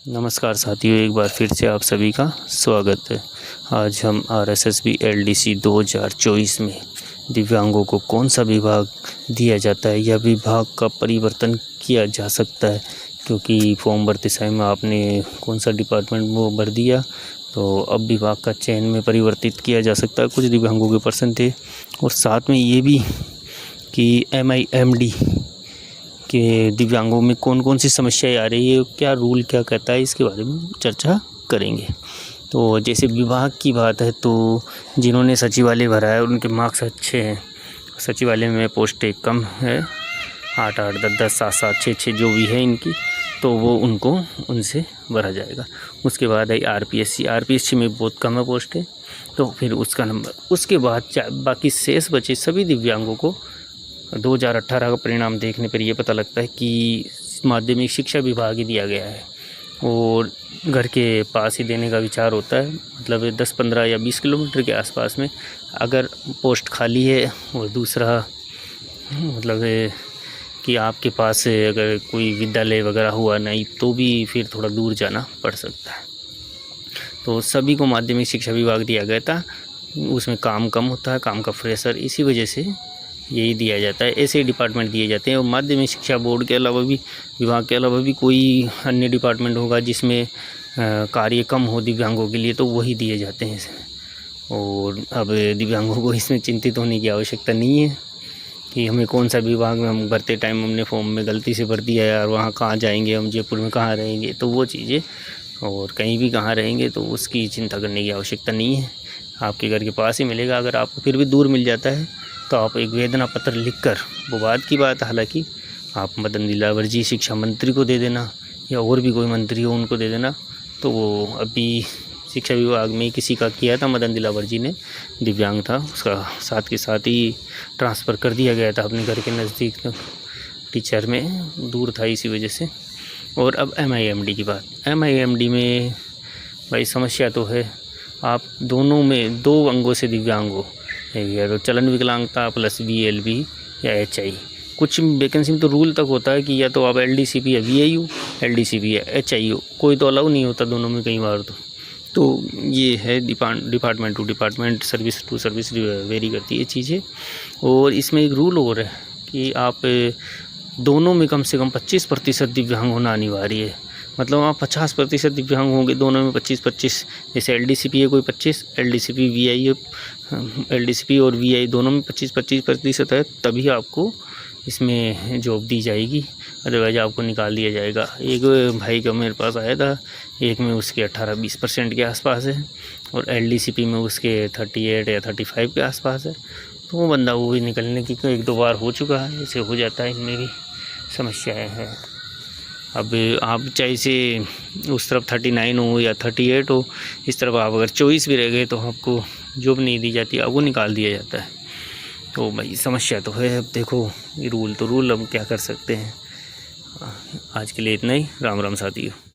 नमस्कार साथियों, एक बार फिर से आप सभी का स्वागत है। आज हम आरएसएसबी एलडीसी 2024 में दिव्यांगों को कौन सा विभाग दिया जाता है या विभाग का परिवर्तन किया जा सकता है, क्योंकि फॉर्म भरते समय में आपने कौन सा डिपार्टमेंट वो भर दिया तो अब विभाग का चयन में परिवर्तित किया जा सकता है। कुछ दिव्यांगों के प्रश्न थे और साथ में ये भी कि MIMD कि दिव्यांगों में कौन कौन सी समस्याएं आ रही है, क्या रूल क्या कहता है, इसके बारे में चर्चा करेंगे। तो जैसे विभाग की बात है तो जिन्होंने सचिवालय भरा है उनके मार्क्स अच्छे हैं। सचिवालय में पोस्टें कम है, 8-8, 10-10, 7-7, 6-6 जो भी है इनकी, तो वो उनसे भरा जाएगा। उसके बाद है आरपीएससी में बहुत कम है पोस्टें, तो फिर उसका नंबर। उसके बाद बाकी शेष बचे सभी दिव्यांगों को 2018 का परिणाम देखने पर यह पता लगता है कि माध्यमिक शिक्षा विभाग ही दिया गया है और घर के पास ही देने का विचार होता है। मतलब 10, 15 या 20 किलोमीटर के आसपास में अगर पोस्ट खाली है, और दूसरा मतलब है कि आपके पास अगर कोई विद्यालय वगैरह हुआ नहीं तो भी फिर थोड़ा दूर जाना पड़ सकता है। तो सभी को माध्यमिक शिक्षा विभाग दिया गया था। उसमें काम कम होता है, काम का प्रेशर, इसी वजह से यही दिया जाता है। ऐसे डिपार्टमेंट दिए जाते हैं। और माध्यमिक शिक्षा बोर्ड के अलावा भी, विभाग के अलावा भी कोई अन्य डिपार्टमेंट होगा जिसमें कार्य कम हो दिव्यांगों के लिए, तो वही दिए जाते हैं इसमें। और अब दिव्यांगों को इसमें चिंतित होने की आवश्यकता नहीं है कि हमें कौन सा विभाग में, हम भरते टाइम हमने फॉर्म में गलती से भर दिया यार, वहाँ कहाँ जाएंगे, हम जयपुर में कहाँ रहेंगे, तो वो चीज़ें, और कहीं भी कहाँ रहेंगे तो उसकी चिंता करने की आवश्यकता नहीं है। आपके घर के पास ही मिलेगा। अगर आपको फिर भी दूर मिल जाता है तो आप एक वेदना पत्र लिखकर, वो बात की बात, हालांकि आप मदन दिलावर जी शिक्षा मंत्री को दे देना या और भी कोई मंत्री हो उनको दे देना। तो वो अभी शिक्षा विभाग में किसी का किया था, मदन दिलावर जी ने, दिव्यांग था, उसका साथ के साथ ही ट्रांसफ़र कर दिया गया था अपने घर के नज़दीक, टीचर में दूर था इसी वजह से। और अब MIMD की बात। MIMD में भाई समस्या तो है, आप दोनों में 2 अंगों से दिव्यांग हो, या तो चलन विकलांगता प्लस VLB या HI। कुछ वैकेंसी में तो रूल तक होता है कि या तो आप LDCP या VIU, LDCP या HI हो, कोई तो अलाउ नहीं होता दोनों में कई बार। तो ये है department to department, service to service vary करती है चीज़ें। और इसमें एक रूल और है कि आप दोनों में कम से कम 25% दिव्यांग होना अनिवार्य है। मतलब आप 50% दिव्यांग होंगे, दोनों में 25-25। जैसे LDCP है कोई 25, LDCP और VI दोनों में 25-25% है, तभी आपको इसमें जॉब दी जाएगी, अदरवाइज आपको निकाल दिया जाएगा। एक भाई का मेरे पास आया था, एक में उसके 18-20% के आसपास है और LDCP में उसके 38 या 35 के आसपास है। तो वो बंदा वो भी निकलने की 1-2 बार हो चुका है। ऐसे हो जाता है, इनमें भी समस्याएँ हैं। अब आप चाहे से उस तरफ 39 हो या 38 हो, इस तरफ आप अगर 24 भी रह गए तो आपको जॉब नहीं दी जाती, आपको निकाल दिया जाता है। तो भाई समस्या तो है। अब देखो, ये रूल तो रूल, अब क्या कर सकते हैं। आज के लिए इतना ही। राम राम साथियों।